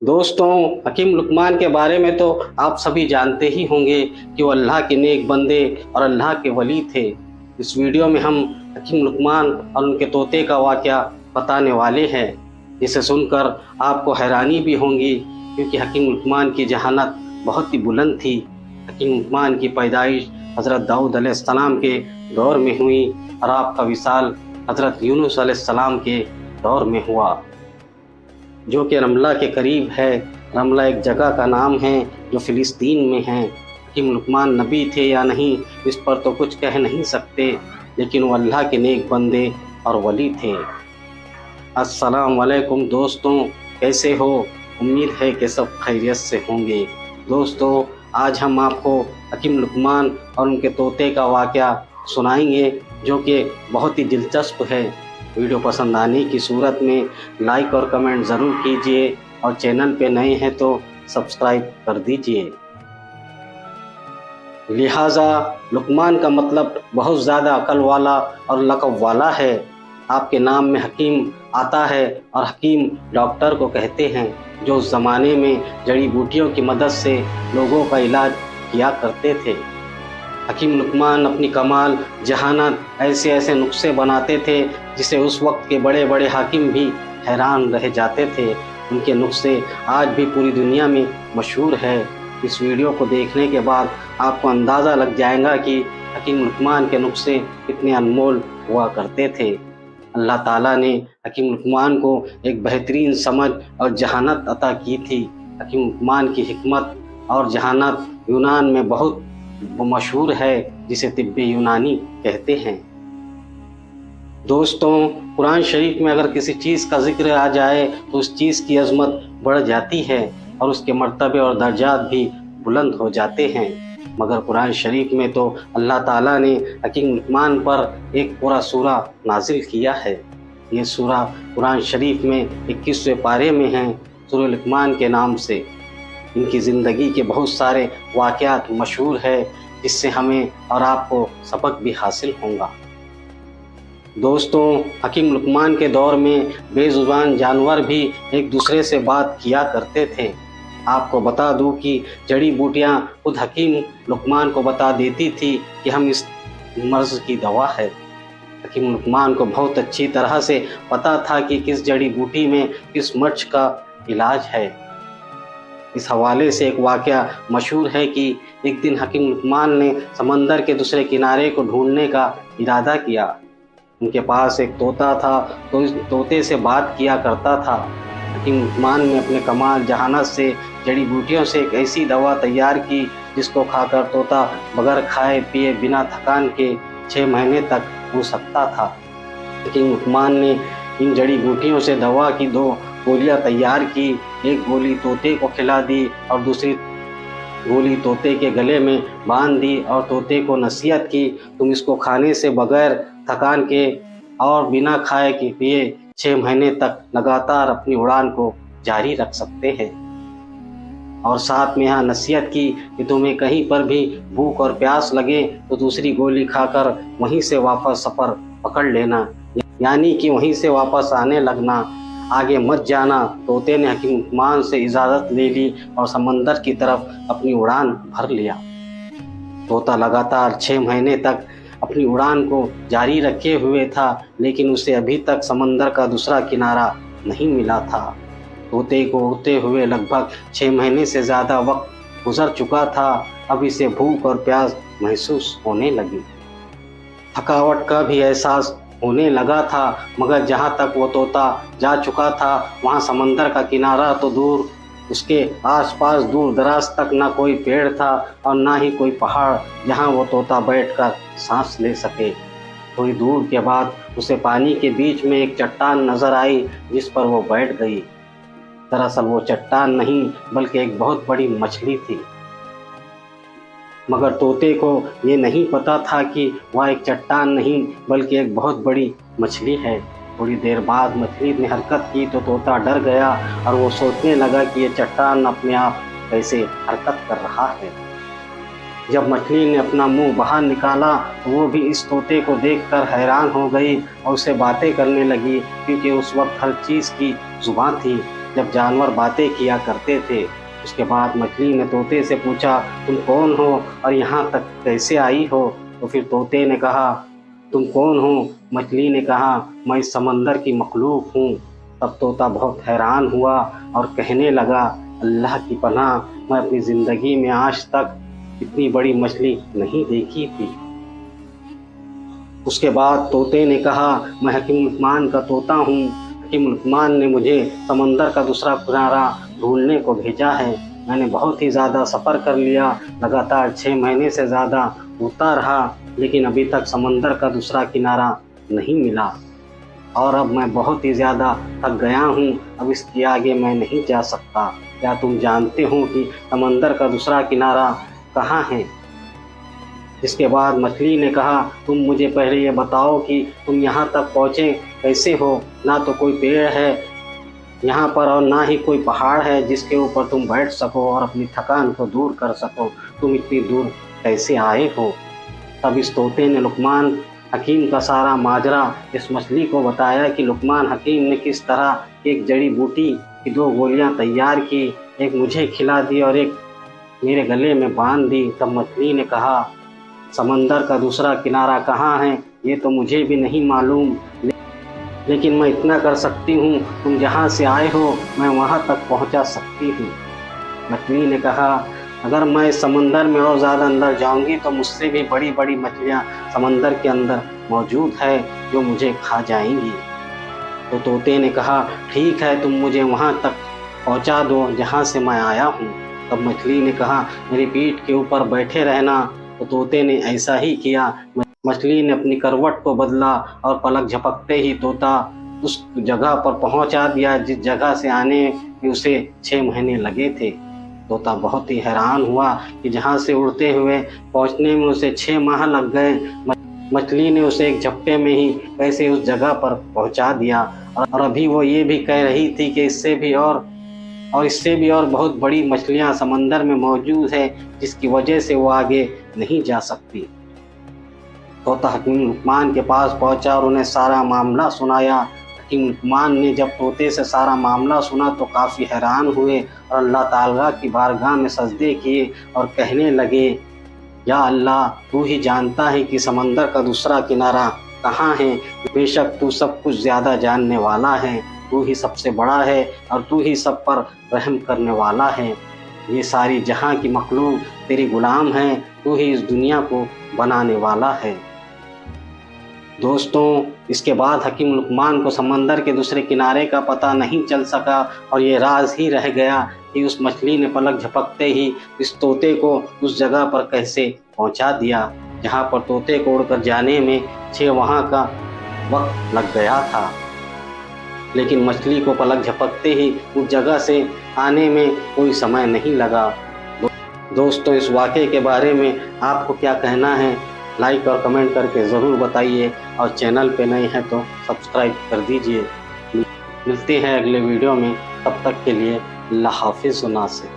दोस्तों, हकीम लुकमान के बारे में तो आप सभी जानते ही होंगे कि वो अल्लाह के नेक बंदे और अल्लाह के वली थे। इस वीडियो में हम हकीम लुकमान और उनके तोते का वाक़या बताने वाले हैं, जिसे सुनकर आपको हैरानी भी होगी क्योंकि हकीम लुकमान की जहानत बहुत ही बुलंद थी। हकीम लुकमान की पैदाइश हज़रत दाऊद अलैहिस्सलाम के दौर में हुई और आपका विसाल हज़रत यूनुस अलैहिस्सलाम के दौर में हुआ, जो कि रमला के करीब है। रमला एक जगह का नाम है जो फ़िलिस्तीन में है। हकीम लुकमान नबी थे या नहीं, इस पर तो कुछ कह नहीं सकते, लेकिन वो अल्लाह के नेक बंदे और वली थे। अस्सलाम वालेकुम दोस्तों, कैसे हो? उम्मीद है कि सब खैरियत से होंगे। दोस्तों, आज हम आपको हकीम लुकमान और उनके तोते का वाक़या सुनाएंगे, जो कि बहुत ही दिलचस्प है। वीडियो पसंद आने की सूरत में लाइक और कमेंट ज़रूर कीजिए और चैनल पे नए हैं तो सब्सक्राइब कर दीजिए। लिहाजा लुकमान का मतलब बहुत ज़्यादा अकल वाला और लक़ब वाला है। आपके नाम में हकीम आता है और हकीम डॉक्टर को कहते हैं, जो उस ज़माने में जड़ी बूटियों की मदद से लोगों का इलाज किया करते थे। हकीम लुकमान अपनी कमाल जहानत ऐसे ऐसे नुस्खे बनाते थे जिसे उस वक्त के बड़े बड़े हाकिम भी हैरान रह जाते थे। उनके नुस्खे आज भी पूरी दुनिया में मशहूर है। इस वीडियो को देखने के बाद आपको अंदाज़ा लग जाएगा कि हकीम लुकमान के नुस्खे कितने अनमोल हुआ करते थे। अल्लाह ताला ने हकीम लुकमान को एक बेहतरीन समझ और जहानत अता की थी। हकीम लुकमान की हिकमत और जहानत यूनान में बहुत मशहूर है, जिसे तिब्बे यूनानी कहते हैं। दोस्तों, कुरान शरीफ में अगर किसी चीज़ का जिक्र आ जाए तो उस चीज़ की अजमत बढ़ जाती है और उसके मर्तबे और दर्जात भी बुलंद हो जाते हैं। मगर कुरान शरीफ में तो अल्लाह ताला ने हकीम लुकमान पर एक पूरा सूरा नाजिल किया है। ये सूरा कुरान शरीफ में 21वें पारे में है, सूरा लुकमान के नाम से। इनकी ज़िंदगी के बहुत सारे वाक़यात मशहूर है, जिससे हमें और आपको सबक भी हासिल होगा। दोस्तों, हकीम लुकमान के दौर में बेज़ुबान जानवर भी एक दूसरे से बात किया करते थे। आपको बता दूं कि जड़ी बूटियां खुद हकीम लुकमान को बता देती थी कि हम इस मर्ज़ की दवा है। हकीम लुकमान को बहुत अच्छी तरह से पता था कि किस जड़ी बूटी में किस मर्ज़ का इलाज है। इस हवाले से एक वाक़या मशहूर है कि एक दिन हकीम लुकमान ने समंदर के दूसरे किनारे को ढूंढने का इरादा किया। उनके पास एक तोता था, तो इस तोते से बात किया करता था। हकीम लुकमान ने अपने कमाल जहानत से जड़ी बूटियों से एक ऐसी दवा तैयार की जिसको खाकर तोता बगैर खाए पिए बिना थकान के 6 महीने तक हो सकता था। हकीम लुकमान ने इन जड़ी बूटियों से दवा की 2 गोलियां तैयार की। एक गोली तोते को खिला दी और दूसरी गोली तोते के गले में बांध दी और तोते को नसीहत की, तुम इसको खाने से बगैर थकान के और बिना खाए के पिए 6 महीने तक लगातार अपनी उड़ान को जारी रख सकते हैं। और साथ में यहाँ नसीहत की कि तुम्हें कहीं पर भी भूख और प्यास लगे तो दूसरी गोली खाकर वहीं से वापस सफ़र पकड़ लेना, यानी कि वहीं से वापस आने लगना, आगे मत जाना। तोते ने हकीम लुकमान से इजाज़त ले ली और समंदर की तरफ अपनी उड़ान भर लिया। तोता लगातार 6 महीने तक अपनी उड़ान को जारी रखे हुए था, लेकिन उसे अभी तक समंदर का दूसरा किनारा नहीं मिला था। तोते को उड़ते हुए लगभग 6 महीने से ज़्यादा वक्त गुजर चुका था। अब इसे भूख और प्यास महसूस होने लगी, थकावट का भी एहसास होने लगा था। मगर जहाँ तक वो तोता जा चुका था वहाँ समंदर का किनारा तो दूर, उसके आसपास दूर दराज तक ना कोई पेड़ था और ना ही कोई पहाड़ जहाँ वो तोता बैठकर सांस ले सके। थोड़ी दूर के बाद उसे पानी के बीच में एक चट्टान नज़र आई, जिस पर वो बैठ गई। दरअसल वो चट्टान नहीं बल्कि एक बहुत बड़ी मछली थी। मगर तोते को ये नहीं पता था कि वह एक चट्टान नहीं बल्कि एक बहुत बड़ी मछली है। थोड़ी देर बाद मछली ने हरकत की तो तोता डर गया और वो सोचने लगा कि ये चट्टान अपने आप कैसे हरकत कर रहा है। जब मछली ने अपना मुंह बाहर निकाला तो वो भी इस तोते को देखकर हैरान हो गई और उससे बातें करने लगी, क्योंकि उस वक्त हर चीज़ की ज़ुबान थी। जब जानवर बातें किया करते थे। उसके बाद मछली ने तोते से पूछा, तुम कौन हो और यहाँ तक कैसे आई हो? तो फिर तोते ने कहा, तुम कौन हो? मछली ने कहा, मैं इस समंदर की मखलूक हूँ। तब तोता बहुत हैरान हुआ और कहने लगा, अल्लाह की पनाह, मैं अपनी ज़िंदगी में आज तक इतनी बड़ी मछली नहीं देखी थी। उसके बाद तोते ने कहा, मैं हकीम लुकमान का तोता हूँ। हकीम लुकमान ने मुझे समंदर का दूसरा किनारा ढूंढने को भेजा है। मैंने बहुत ही ज़्यादा सफ़र कर लिया, लगातार 6 महीने से ज़्यादा उड़ता रहा, लेकिन अभी तक समंदर का दूसरा किनारा नहीं मिला और अब मैं बहुत ही ज़्यादा थक गया हूँ। अब इसके आगे मैं नहीं जा सकता। क्या तुम जानते हो कि समंदर का दूसरा किनारा कहाँ है? इसके बाद मछली ने कहा, तुम मुझे पहले ये बताओ कि तुम यहाँ तक पहुँचे कैसे हो? ना तो कोई पेड़ है यहाँ पर और ना ही कोई पहाड़ है जिसके ऊपर तुम बैठ सको और अपनी थकान को दूर कर सको। तुम इतनी दूर कैसे आए हो? तब इस तोते ने लुकमान हकीम का सारा माजरा इस मछली को बताया कि लुकमान हकीम ने किस तरह एक जड़ी बूटी की 2 गोलियां तैयार की, एक मुझे खिला दी और एक मेरे गले में बांध दी। तब मछली ने कहा, समंदर का दूसरा किनारा कहाँ है ये तो मुझे भी नहीं मालूम, लेकिन मैं इतना कर सकती हूँ, तुम जहाँ से आए हो मैं वहाँ तक पहुँचा सकती हूँ। मछली ने कहा, अगर मैं समंदर में और ज़्यादा अंदर जाऊंगी तो मुझसे भी बड़ी बड़ी मछलियाँ समंदर के अंदर मौजूद है जो मुझे खा जाएंगी। तो तोते ने कहा, ठीक है, तुम मुझे वहाँ तक पहुँचा दो जहाँ से मैं आया हूँ। तब मछली ने कहा, मेरी पीठ के ऊपर बैठे रहना। तो तोते ने ऐसा ही किया। मछली ने अपनी करवट को बदला और पलक झपकते ही तोता उस जगह पर पहुँचा दिया जिस जगह से आने में उसे 6 महीने लगे थे। तोता बहुत ही हैरान हुआ कि जहाँ से उड़ते हुए पहुँचने में उसे 6 माह लग गए, मछली ने उसे एक झपटे में ही कैसे उस जगह पर पहुँचा दिया। और अभी वो ये भी कह रही थी कि इससे भी और बहुत बड़ी मछलियाँ समंदर में मौजूद है जिसकी वजह से वो आगे नहीं जा सकती। तोता हकीम लुकमान के पास पहुँचा और उन्हें सारा मामला सुनाया। हकीम लुकमान ने जब तोते से सारा मामला सुना तो काफ़ी हैरान हुए और अल्लाह ताला की बारगाह में सजदे किए और कहने लगे, या अल्लाह, तू ही जानता है कि समंदर का दूसरा किनारा कहाँ है। बेशक तू सब कुछ ज़्यादा जानने वाला है, तू ही सबसे बड़ा है और तू ही सब पर रहम करने वाला है। ये सारी जहाँ की मखलूक तेरी गुलाम है, तू ही इस दुनिया को बनाने वाला है। दोस्तों, इसके बाद हकीम लुकमान को समंदर के दूसरे किनारे का पता नहीं चल सका और ये राज ही रह गया कि उस मछली ने पलक झपकते ही इस तोते को उस जगह पर कैसे पहुंचा दिया जहां पर तोते को उड़कर जाने में 6 माह का वक्त लग गया था, लेकिन मछली को पलक झपकते ही उस जगह से आने में कोई समय नहीं लगा। दोस्तों, इस वाक़े के बारे में आपको क्या कहना है? लाइक और कमेंट करके ज़रूर बताइए और चैनल पे नए हैं तो सब्सक्राइब कर दीजिए। मिलते हैं अगले वीडियो में, तब तक के लिए अल्लाह हाफिज़। नासिर।